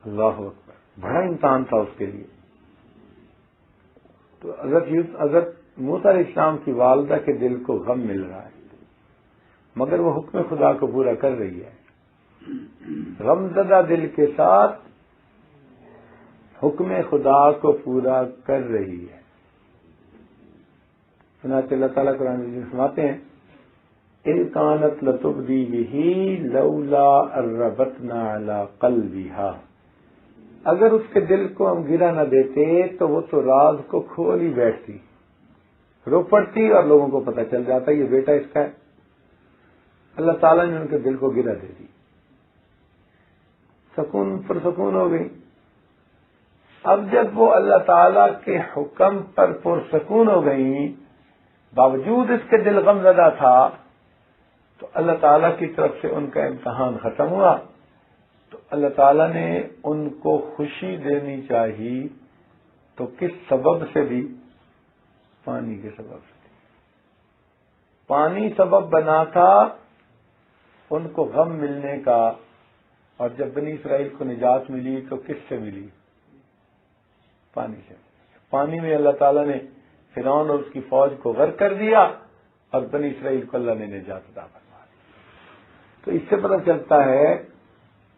Speaker 1: اللہ اکبر، بڑا امتحان تھا اس کے لیے. تو حضرت موسیٰ علیہ السلام کی والدہ کے دل کو غم مل رہا ہے، مگر وہ حکم خدا کو پورا کر رہی ہے. غم زدہ دل کے ساتھ حکم خدا کو پورا کر رہی ہے. چنانچہ اللہ تعالیٰ قرآن میں فرماتے ہیں اِن کانت لتبدی بہ لولا اربتنا علی قلبها، اگر اس کے دل کو ہم گرا نہ دیتے تو وہ تو راز کو کھول ہی بیٹھتی، رو پڑتی اور لوگوں کو پتہ چل جاتا یہ بیٹا اس کا ہے. اللہ تعالیٰ نے ان کے دل کو گرا دے دی، سکون پر سکون ہو گئی. اب جب وہ اللہ تعالیٰ کے حکم پر پرسکون ہو گئی، باوجود اس کے دل غم زدہ تھا، تو اللہ تعالیٰ کی طرف سے ان کا امتحان ختم ہوا. تو اللہ تعالیٰ نے ان کو خوشی دینی چاہی تو کس سبب سے دی؟ پانی کے سبب سے دی. پانی سبب بنا تھا ان کو غم ملنے کا، اور جب بنی اسرائیل کو نجات ملی تو کس سے ملی؟ پانی سے. پانی میں اللہ تعالیٰ نے فرعون اور اس کی فوج کو غرق کر دیا اور بنی اسرائیل کو اللہ نے نجات عطا فرمائی. تو اس سے پتہ چلتا ہے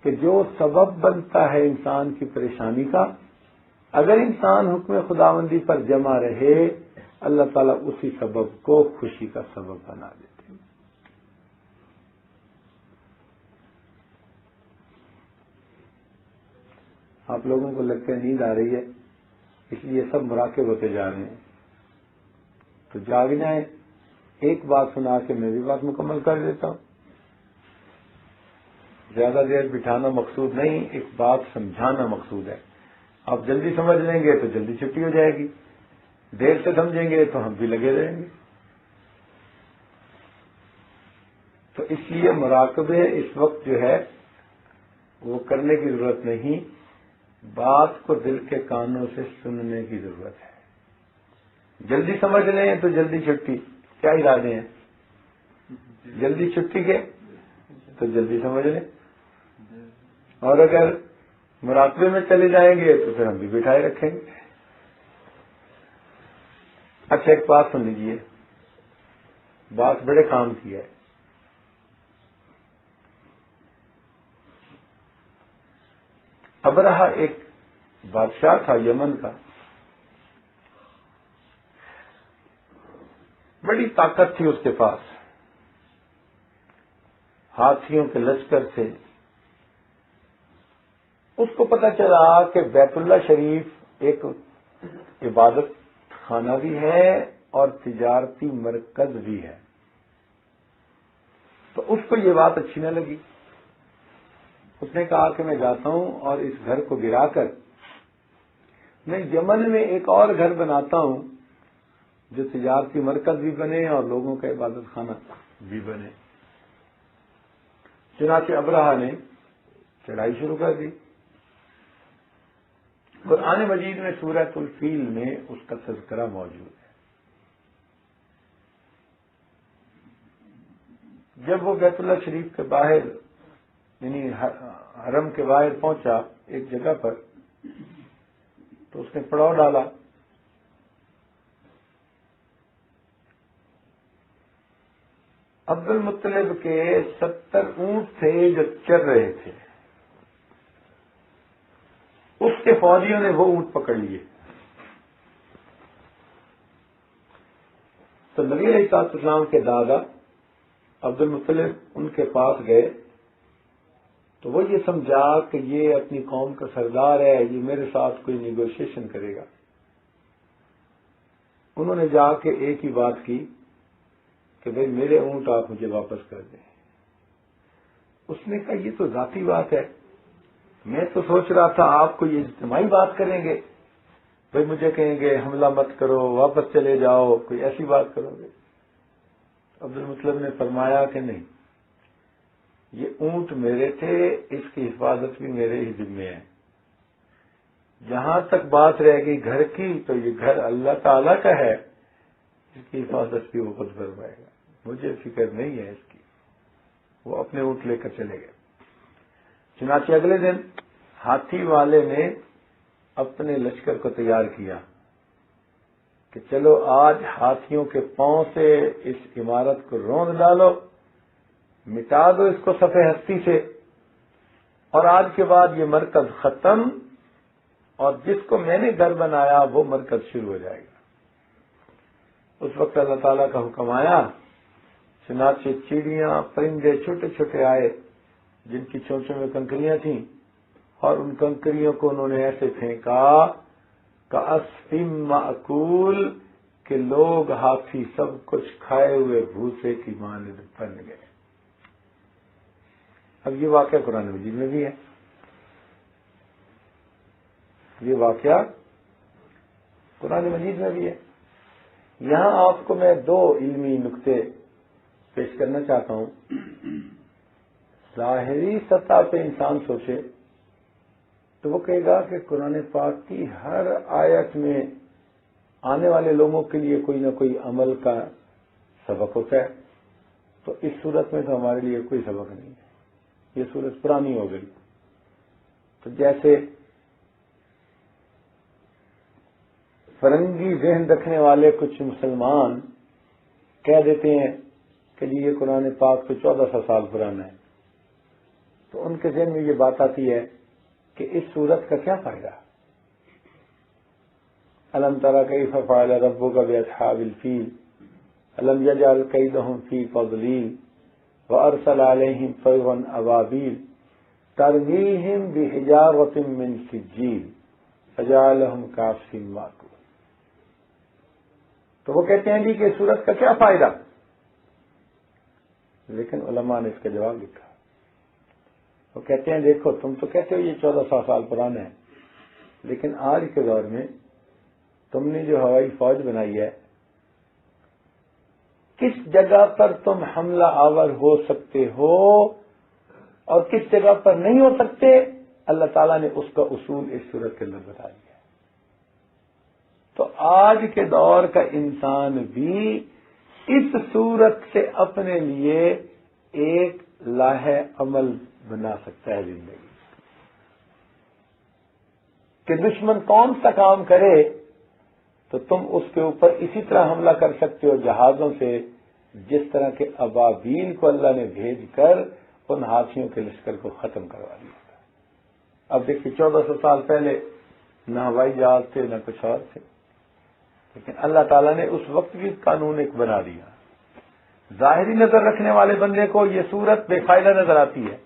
Speaker 1: کہ جو سبب بنتا ہے انسان کی پریشانی کا، اگر انسان حکم خداوندی پر جمع رہے اللہ تعالیٰ اسی سبب کو خوشی کا سبب بنا دیتے ہیں. آپ لوگوں کو لگتا ہے نیند آ رہی ہے اس لیے سب مراقب ہوتے جا رہے ہیں، تو جاگ جائیں. ایک بات سنا کے میں بھی بات مکمل کر دیتا ہوں. زیادہ دیر بٹھانا مقصود نہیں، ایک بات سمجھانا مقصود ہے. آپ جلدی سمجھ لیں گے تو جلدی چھٹی ہو جائے گی، دیر سے سمجھیں گے تو ہم بھی لگے رہیں گے. تو اس لیے مراقبے اس وقت جو ہے وہ کرنے کی ضرورت نہیں، بات کو دل کے کانوں سے سننے کی ضرورت ہے. جلدی سمجھ لیں تو جلدی چھٹی. کیا ارادے ہیں؟ جلدی چھٹی کے تو جلدی سمجھ لیں، اور اگر مراقبے میں چلے جائیں گے تو پھر ہم بھی بٹھائے رکھیں گے. اچھا ایک بات سن لیجیے، بات بڑے کام کی ہے. ابرہہ ایک بادشاہ تھا یمن کا، بڑی طاقت تھی اس کے پاس، ہاتھیوں کے لشکر تھے. اس کو پتہ چلا کہ بیت اللہ شریف ایک عبادت خانہ بھی ہے اور تجارتی مرکز بھی ہے. تو اس کو یہ بات اچھی نہ لگی. اس نے کہا کہ میں جاتا ہوں اور اس گھر کو گرا کر میں یمن میں ایک اور گھر بناتا ہوں جو تجارتی مرکز بھی بنے اور لوگوں کا عبادت خانہ بھی بنے. چنانچہ ابرہہ نے چڑھائی شروع کر دی. قرآن مجید میں سورۃ الفیل میں اس کا تذکرہ موجود ہے. جب وہ بیت اللہ شریف کے باہر یعنی حرم کے باہر پہنچا ایک جگہ پر تو اس نے پڑاؤ ڈالا. عبد المطلب کے 70 اونٹ تھے جو چر رہے تھے. اس کے فوجیوں نے وہ اونٹ پکڑ لیے. تو نبی علیہ السلام کے دادا عبد المطلب ان کے پاس گئے تو وہ یہ سمجھا کہ یہ اپنی قوم کا سردار ہے، یہ میرے ساتھ کوئی نیگوشیشن کرے گا. انہوں نے جا کے ایک ہی بات کی کہ بھئی میرے اونٹ آپ مجھے واپس کر دیں. اس نے کہا یہ تو ذاتی بات ہے، میں تو سوچ رہا تھا آپ کو یہ اجتماعی بات کریں گے، بھئی مجھے کہیں گے حملہ مت کرو واپس چلے جاؤ، کوئی ایسی بات کرو گے. عبد المطلب نے فرمایا کہ نہیں، یہ اونٹ میرے تھے، اس کی حفاظت بھی میرے ہی ذمے ہے. جہاں تک بات رہ گئی گھر کی تو یہ گھر اللہ تعالی کا ہے، اس کی حفاظت بھی وہ خود فرمائے گا، مجھے فکر نہیں ہے اس کی. وہ اپنے اونٹ لے کر چلے گئے. چنانچہ اگلے دن ہاتھی والے نے اپنے لشکر کو تیار کیا کہ چلو آج ہاتھیوں کے پاؤں سے اس عمارت کو روند ڈالو، مٹا دو اس کو صفحہ ہستی سے، اور آج کے بعد یہ مرکز ختم اور جس کو میں نے گھر بنایا وہ مرکز شروع ہو جائے گا. اس وقت اللہ تعالیٰ کا حکم آیا. چنانچہ چڑیاں پرندے چھوٹے چھوٹے آئے جن کی چونچوں میں کنکریاں تھیں، اور ان کنکریوں کو انہوں نے ایسے پھینکا کَعَصْفٍ مَأْکُولٍ کہ لوگ ہاتھی سب کچھ کھائے ہوئے بھوسے کی مانند بن گئے. اب یہ واقعہ قرآن مجید میں بھی ہے. یہ واقعہ قرآن مجید میں بھی ہے. یہاں آپ کو میں 2 علمی نقطے پیش کرنا چاہتا ہوں. ظاہری سطح پہ انسان سوچے تو وہ کہے گا کہ قرآن پاک کی ہر آیت میں آنے والے لوگوں کے لیے کوئی نہ کوئی عمل کا سبق ہوتا ہے. تو اس صورت میں تو ہمارے لیے کوئی سبق نہیں ہے، یہ صورت پرانی ہو گئی. تو جیسے فرنگی ذہن رکھنے والے کچھ مسلمان کہہ دیتے ہیں کہ جی یہ قرآن پاک تو 1400 سال پرانا ہے، تو ان کے ذہن میں یہ بات آتی ہے کہ اس صورت کا کیا فائدہ. الم تری کیف فعل ربک باصحاب الفیل الم یجعل کیدہم فی تضلیل وارسل علیہم طیرا ابابیل ترمیہم بحجارۃ من سجیل فجعلہم کعصف مأکول. تو وہ کہتے ہیں جی کہ اس صورت کا کیا فائدہ، لیکن علماء نے اس کا جواب لکھا. وہ کہتے ہیں دیکھو تم تو کہتے ہو یہ 1400 سال پرانا ہے، لیکن آج کے دور میں تم نے جو ہوائی فوج بنائی ہے، کس جگہ پر تم حملہ آور ہو سکتے ہو اور کس جگہ پر نہیں ہو سکتے، اللہ تعالیٰ نے اس کا اصول اس صورت کے اندر بتا دیا. تو آج کے دور کا انسان بھی اس صورت سے اپنے لیے ایک لاہ عمل بنا سکتا ہے زندگی کہ دشمن کون سا کام کرے تو تم اس کے اوپر اسی طرح حملہ کر سکتے ہو جہازوں سے جس طرح کے ابابیل کو اللہ نے بھیج کر ان ہاتھیوں کے لشکر کو ختم کروا دیا تھا۔ اب دیکھیے 1400 سال پہلے نہ ہوائی جہاز تھے نہ کچھ اور تھے، لیکن اللہ تعالیٰ نے اس وقت بھی قانون ایک بنا دیا۔ ظاہری نظر رکھنے والے بندے کو یہ صورت بے فائدہ نظر آتی ہے،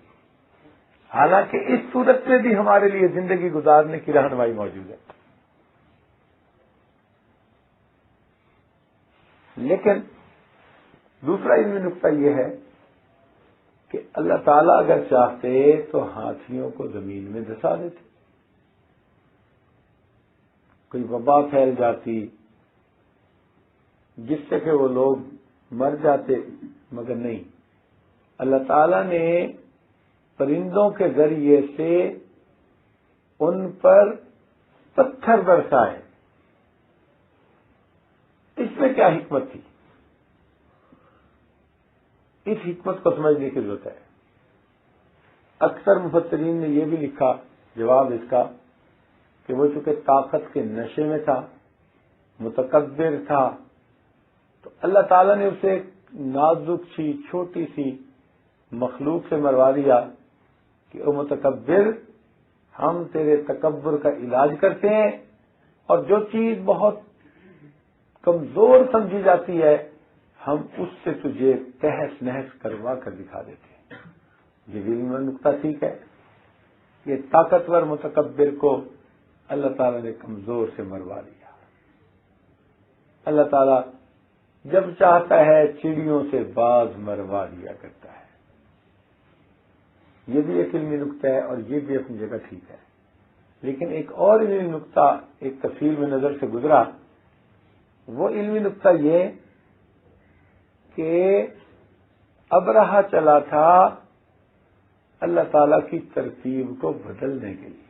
Speaker 1: حالانکہ اس صورت میں بھی ہمارے لیے زندگی گزارنے کی رہنمائی موجود ہے۔ لیکن دوسرا علمی نقطہ یہ ہے کہ اللہ تعالیٰ اگر چاہتے تو ہاتھیوں کو زمین میں دھسا دیتے، کوئی وبا پھیل جاتی جس سے کہ وہ لوگ مر جاتے، مگر نہیں، اللہ تعالیٰ نے پرندوں کے ذریعے سے ان پر پتھر برسائے۔ اس میں کیا حکمت تھی؟ اس حکمت کو سمجھنے کی ضرورت ہے۔ اکثر مفسرین نے یہ بھی لکھا جواب اس کا کہ وہ چونکہ طاقت کے نشے میں تھا، متکبر تھا، تو اللہ تعالیٰ نے اسے ایک نازک سی چھوٹی سی مخلوق سے مروا دیا کہ او متکبر، ہم تیرے تکبر کا علاج کرتے ہیں، اور جو چیز بہت کمزور سمجھی جاتی ہے ہم اس سے تجھے تہس نہس کروا کر دکھا دیتے ہیں۔ یہ بھی نقطہ ٹھیک ہے، یہ طاقتور متکبر کو اللہ تعالیٰ نے کمزور سے مروا دیا۔ اللہ تعالیٰ جب چاہتا ہے چڑیوں سے باز مروا دیا کرتا ہے۔ یہ بھی ایک علمی نقطہ ہے اور یہ بھی اپنی جگہ ٹھیک ہے، لیکن ایک اور علمی نقطہ ایک تفصیل میں نظر سے گزرا، وہ علمی نقطہ یہ کہ ابرہہ چلا تھا اللہ تعالیٰ کی ترتیب کو بدلنے کے لیے۔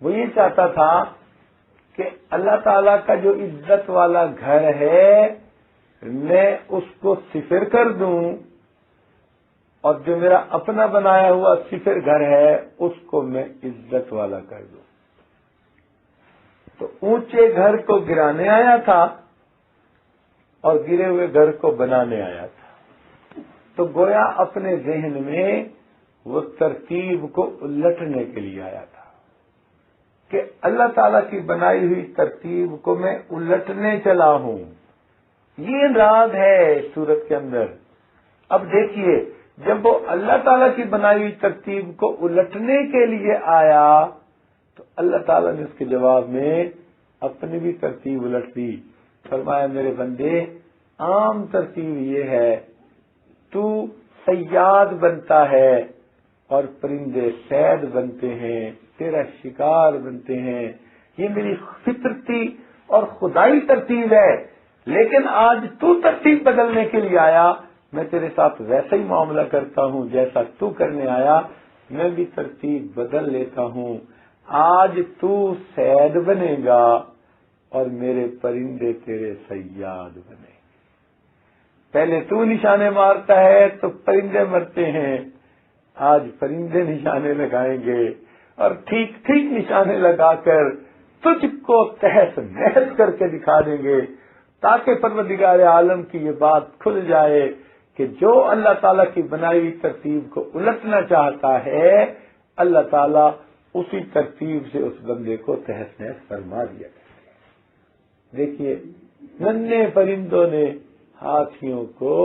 Speaker 1: وہ یہ چاہتا تھا کہ اللہ تعالیٰ کا جو عزت والا گھر ہے میں اس کو صفر کر دوں، اور جو میرا اپنا بنایا ہوا صفر گھر ہے اس کو میں عزت والا کر دوں۔ تو اونچے گھر کو گرانے آیا تھا اور گرے ہوئے گھر کو بنانے آیا تھا، تو گویا اپنے ذہن میں وہ ترتیب کو الٹنے کے لیے آیا تھا کہ اللہ تعالیٰ کی بنائی ہوئی ترتیب کو میں الٹنے چلا ہوں۔ یہ راز ہے سورت کے اندر۔ اب دیکھیے، جب وہ اللہ تعالیٰ کی بنائی ہوئی ترتیب کو الٹنے کے لیے آیا تو اللہ تعالیٰ نے اس کے جواب میں اپنی بھی ترتیب الٹ دی۔ فرمایا میرے بندے، عام ترتیب یہ ہے تو صیاد بنتا ہے اور پرندے صید بنتے ہیں، تیرا شکار بنتے ہیں، یہ میری فطرتی اور خدائی ترتیب ہے، لیکن آج تو ترتیب بدلنے کے لیے آیا، میں تیرے ساتھ ویسا ہی معاملہ کرتا ہوں جیسا تو کرنے آیا، میں بھی ترتیب بدل لیتا ہوں۔ آج تو صید بنے گا اور میرے پرندے تیرے صیاد بنے گے۔ پہلے تو نشانے مارتا ہے تو پرندے مرتے ہیں، آج پرندے نشانے لگائیں گے اور ٹھیک ٹھیک نشانے لگا کر تجھ کو تہس نہس کر کے دکھا دیں گے، تاکہ پروردگار عالم کی یہ بات کھل جائے کہ جو اللہ تعالیٰ کی بنائی ہوئی ترتیب کو الٹنا چاہتا ہے اللہ تعالیٰ اسی ترتیب سے اس بندے کو تہس نہس فرما دیا کرتے ہیں۔ دیکھیے، ننھے پرندوں نے ہاتھیوں کو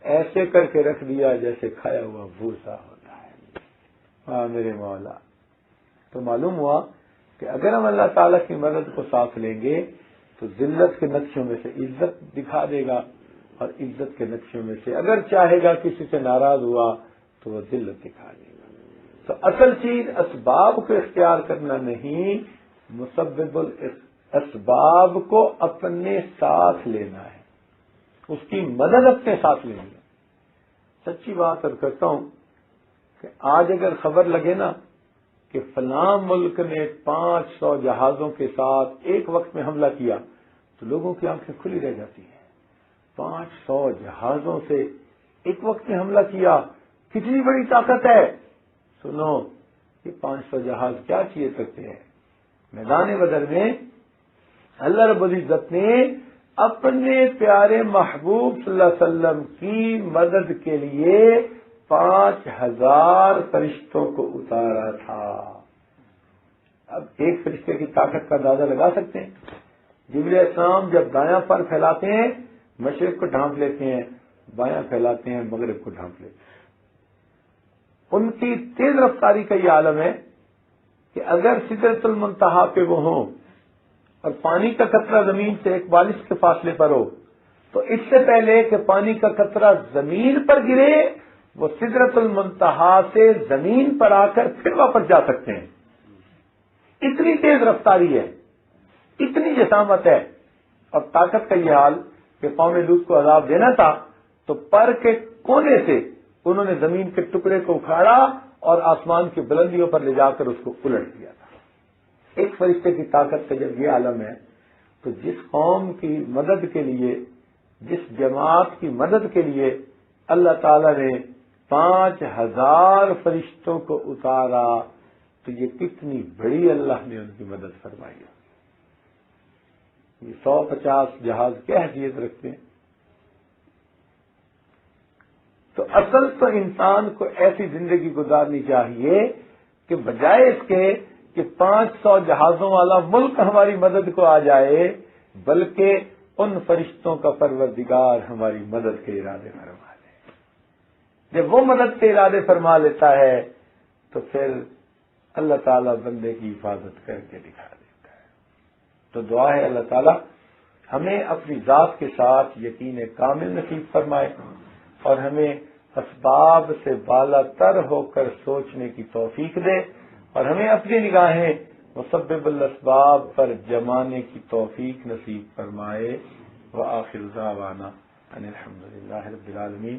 Speaker 1: ایسے کر کے رکھ دیا جیسے کھایا ہوا بھوسا ہوتا ہے۔ ہاں میرے مولا، تو معلوم ہوا کہ اگر ہم اللہ تعالیٰ کی مدد کو ساتھ لیں گے تو ذلت کے نقشوں میں سے عزت دکھا دے گا، اور عزت کے نقشوں میں سے اگر چاہے گا کسی سے ناراض ہوا تو وہ ذلت دکھا دے گا۔ تو اصل چیز اسباب کو اختیار کرنا نہیں، مسبب الاسباب کو اپنے ساتھ لینا ہے، اس کی مدد اپنے ساتھ لینی ہے۔ سچی بات اور کرتا ہوں کہ آج اگر خبر لگے نا کہ فلاں ملک نے 500 جہازوں کے ساتھ ایک وقت میں حملہ کیا تو لوگوں کی آنکھیں کھلی رہ جاتی ہیں۔ 500 جہازوں سے ایک وقت میں حملہ کیا، کتنی بڑی طاقت ہے۔ سنو، یہ 500 جہاز کیا چیز کرتے ہیں؟ میدان بدر میں اللہ رب العزت نے اپنے پیارے محبوب صلی اللہ علیہ وسلم کی مدد کے لیے 5000 فرشتوں کو اتارا تھا۔ اب ایک فرشتے کی طاقت کا اندازہ لگا سکتے ہیں؟ جبریل علیہ السلام جب دایاں پر پھیلاتے ہیں مشرق کو ڈھانپ لیتے ہیں، بایاں پھیلاتے ہیں مغرب کو ڈھانپ لیتے ہیں۔ ان کی تیز رفتاری کا یہ عالم ہے کہ اگر سدرۃ المنتہا پہ وہ ہوں اور پانی کا قطرہ زمین سے ایک بالش کے فاصلے پر ہو تو اس سے پہلے کہ پانی کا قطرہ زمین پر گرے وہ سدرۃ المنتہا سے زمین پر آ کر پھر واپس جا سکتے ہیں۔ اتنی تیز رفتاری ہے، اتنی جسامت ہے اور طاقت کا یہ حال کہ قوم لوط کو عذاب دینا تھا تو پر کے کونے سے انہوں نے زمین کے ٹکڑے کو اکھاڑا اور آسمان کی بلندیوں پر لے جا کر اس کو الٹ دیا تھا۔ ایک فرشتے کی طاقت کا جب یہ عالم ہے تو جس قوم کی مدد کے لیے، جس جماعت کی مدد کے لیے اللہ تعالی نے 5000 فرشتوں کو اتارا تو یہ کتنی بڑی اللہ نے ان کی مدد فرمائی ہے۔ یہ 150 جہاز کیا حیثیت رکھتے ہیں؟ تو اصل تو انسان کو ایسی زندگی گزارنی چاہیے کہ بجائے اس کے کہ 500 جہازوں والا ملک ہماری مدد کو آ جائے بلکہ ان فرشتوں کا پروردگار ہماری مدد کے ارادے فرما لے۔ جب وہ مدد کے ارادے فرما لیتا ہے تو پھر اللہ تعالیٰ بندے کی حفاظت کر کے دکھا دیتا ہے۔ تو دعا ہے اللہ تعالیٰ ہمیں اپنی ذات کے ساتھ یقین کامل نصیب فرمائے اور ہمیں اسباب سے بالا تر ہو کر سوچنے کی توفیق دے اور ہمیں اپنی نگاہیں مسبب الاسباب پر جمانے کی توفیق نصیب فرمائے۔ وآخر دعوانا ان الحمد للہ رب العالمین۔